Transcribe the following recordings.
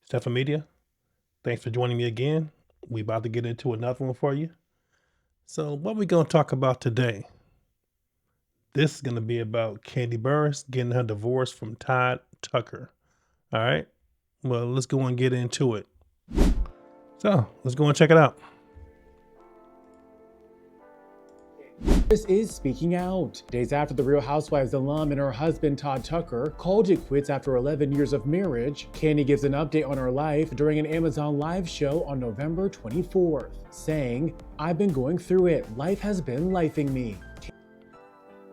Stephan Media, thanks for joining me again. We about to get into another one for you. So what we going to talk about today? This is going to be about Kandi Burruss getting her divorce from Todd Tucker. All right. Well, let's go and get into it. So let's go and check it out. This is speaking out. Days after the Real Housewives alum and her husband Todd Tucker called it quits after 11 years of marriage, Kandi gives an update on her life during an Amazon live show on November 24th, saying, "I've been going through it. Life has been lifing me."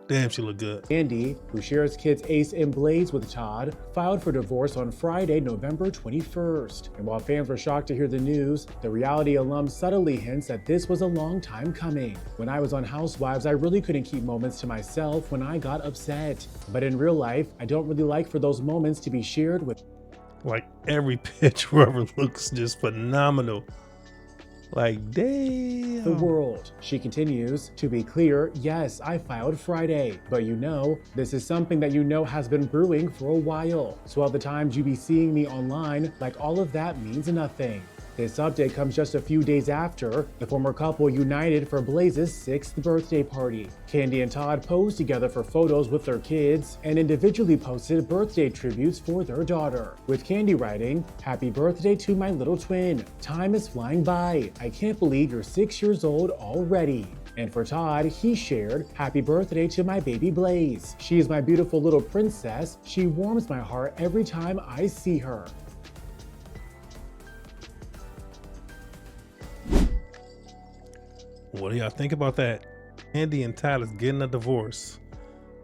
Damn, she look good. Kandi, who shares kids Ace and Blaze with Todd, filed for divorce on Friday, November 21st. And while fans were shocked to hear the news, the reality alum subtly hints that this was a long time coming. "When I was on Housewives, I really couldn't keep moments to myself when I got upset. But in real life, I don't really like for those moments to be shared with." Like every picture of her looks just phenomenal. Like, damn. The world. She continues, "To be clear, yes, I filed Friday, but this is something that has been brewing for a while. So all the times you be seeing me online, like all of that means nothing." This update comes just a few days after the former couple united for Blaze's 6th birthday party. Kandi and Todd posed together for photos with their kids and individually posted birthday tributes for their daughter, with Kandi writing, "Happy birthday to my little twin. Time is flying by. I can't believe you're 6 years old already." And for Todd, he shared, "Happy birthday to my baby Blaze. She is my beautiful little princess. She warms my heart every time I see her." What do y'all think about that? Kandi and Todd is getting a divorce.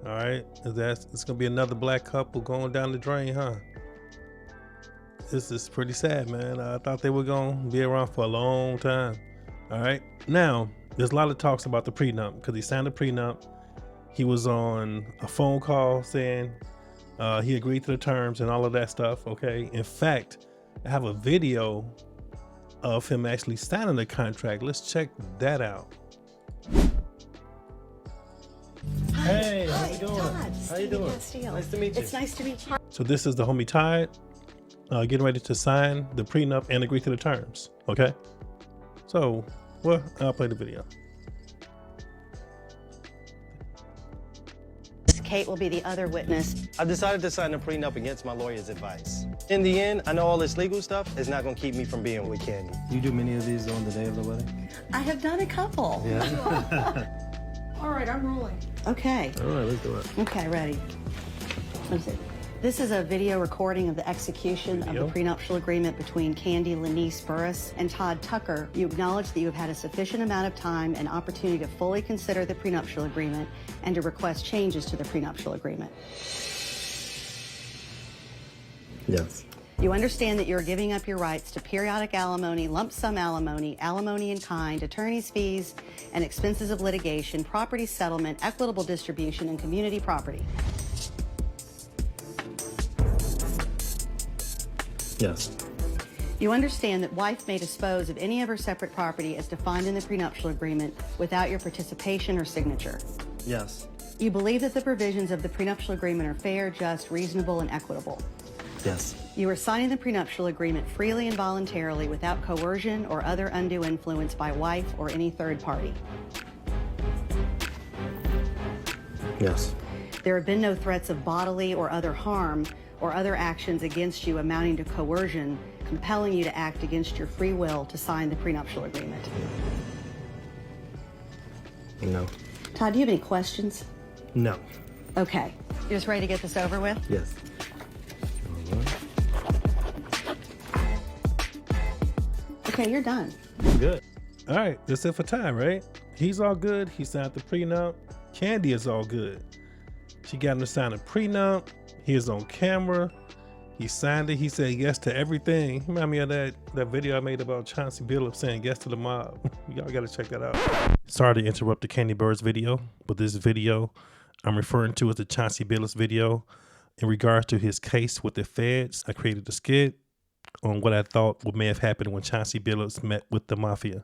All right, it's gonna be another black couple going down the drain, huh? This is pretty sad, man. I thought they were gonna be around for a long time. All right, now there's a lot of talks about the prenup because he signed a prenup. He was on a phone call saying he agreed to the terms and all of that stuff. Okay, in fact, I have a video of him actually signing the contract. Let's check that out. Hey, how Hi, you doing? Todd. How you doing? Castillo. Nice to meet you. It's nice to meet you. So this is the homie Todd getting ready to sign the prenup and agree to the terms. Okay. So, well, I'll play the video. Kate will be the other witness. I decided to sign a prenup against my lawyer's advice. In the end, I know all this legal stuff is not going to keep me from being with Kandi. You do many of these on the day of the wedding? I have done a couple. Yeah. All right, I'm rolling. Okay. All right, let's do it. Okay, ready. Let's see. This is a video recording of the execution of the prenuptial agreement between Kandi Burruss and Todd Tucker. You acknowledge that you have had a sufficient amount of time and opportunity to fully consider the prenuptial agreement and to request changes to the prenuptial agreement. Yes. You understand that you're giving up your rights to periodic alimony, lump sum alimony, alimony in kind, attorney's fees, and expenses of litigation, property settlement, equitable distribution, and community property. Yes. You understand that wife may dispose of any of her separate property as defined in the prenuptial agreement without your participation or signature. Yes. You believe that the provisions of the prenuptial agreement are fair, just, reasonable, and equitable. Yes. You are signing the prenuptial agreement freely and voluntarily without coercion or other undue influence by wife or any third party. Yes. There have been no threats of bodily or other harm or other actions against you amounting to coercion, compelling you to act against your free will to sign the prenuptial agreement. No. Todd, do you have any questions? No. Okay. You just ready to get this over with? Yes. Okay, you're done. Good. All right, that's it for Todd, right? He's all good. He signed the prenup. Kandi is all good. She got him to sign a prenup. He is on camera. He signed it. He said yes to everything. Remind me of that video I made about Chauncey Billups saying yes to the mob. Y'all got to check that out. Sorry to interrupt the Kandi Burruss video, but this video I'm referring to as the Chauncey Billups video in regards to his case with the feds. I created a skit on what I thought may have happened when Chauncey Billups met with the mafia.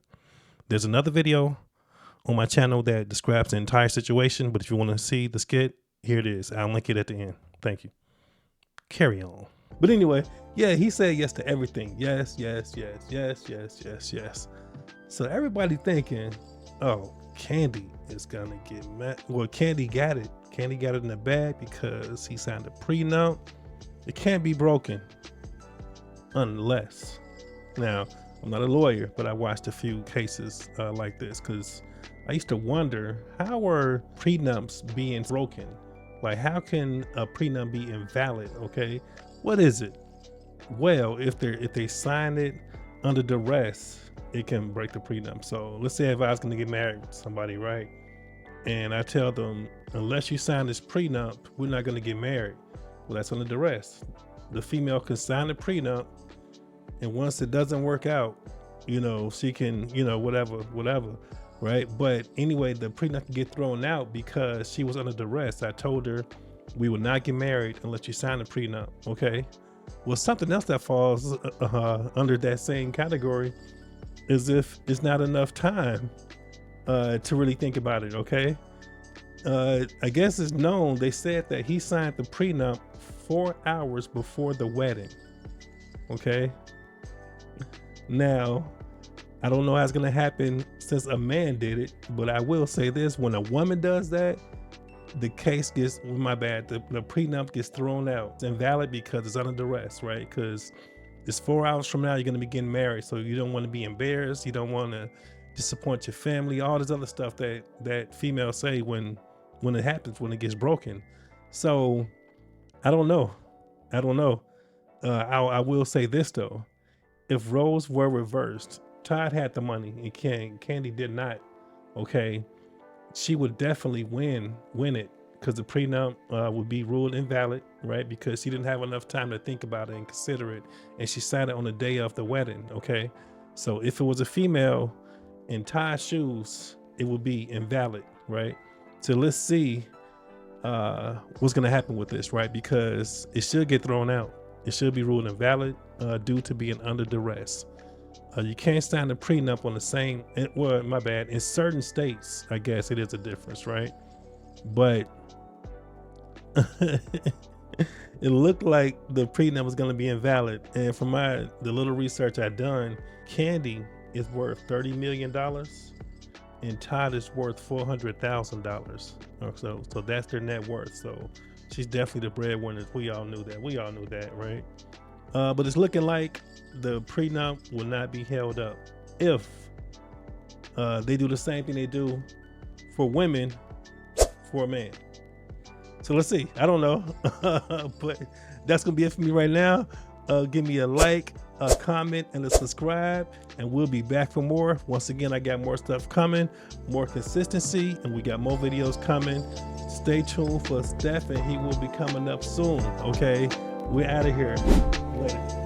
There's another video on my channel that describes the entire situation, but if you want to see the skit, here it is. I'll link it at the end. Thank you. Carry on. But anyway, yeah, he said yes to everything. Yes, yes, yes, yes, yes, yes, yes. So everybody thinking, oh, Kandi is gonna get mad. Well, Kandi got it. Kandi got it in the bag because he signed a prenup. It can't be broken unless. Now, I'm not a lawyer, but I watched a few cases like this because I used to wonder, how are prenups being broken? Like, how can a prenup be invalid? Okay, what is it? Well, if they sign it under duress, it can break the prenup. So let's say if I was going to get married to somebody, right? And I tell them, unless you sign this prenup, we're not going to get married. Well, that's under duress. The female can sign the prenup, and once it doesn't work out, you know, she can, you know, whatever, right? But anyway, the prenup can get thrown out because she was under duress. I told her we will not get married unless you sign the prenup, okay? Well, something else that falls under that same category is if it's not enough time to really think about it, okay? I guess it's known, they said that he signed the prenup 4 hours before the wedding, okay? Now, I don't know how it's gonna happen since a man did it, but I will say this, when a woman does that, the case gets, the prenup gets thrown out. It's invalid because it's under duress, right? Because it's 4 hours from now, you're gonna be getting married, so you don't wanna be embarrassed, you don't wanna disappoint your family, all this other stuff that females say when it happens, when it gets broken. So, I don't know. I will say this though, if roles were reversed, Todd had the money and Kandi did not, okay, she would definitely win it because the prenup would be ruled invalid, right? Because she didn't have enough time to think about it and consider it, and she signed it on the day of the wedding, okay? So if it was a female in Todd's shoes, it would be invalid, right? So let's see what's gonna happen with this, right? Because it should get thrown out. It should be ruled invalid due to being under duress. You can't sign the prenup on the same, well, my bad, in certain states, I guess it is a difference, right? But it looked like the prenup was gonna be invalid. And from the little research I done, Kandi is worth $30 million and Todd is worth $400,000. So that's their net worth. So she's definitely the breadwinner. We all knew that, right? But it's looking like the prenup will not be held up if they do the same thing they do for women for a man. So let's see. I don't know, but that's gonna be it for me right now. Give me a like, a comment, and a subscribe, and we'll be back for more. Once again, I got more stuff coming, more consistency, and we got more videos coming. Stay tuned for Stephan. He will be coming up soon. Okay, we're out of here. Later.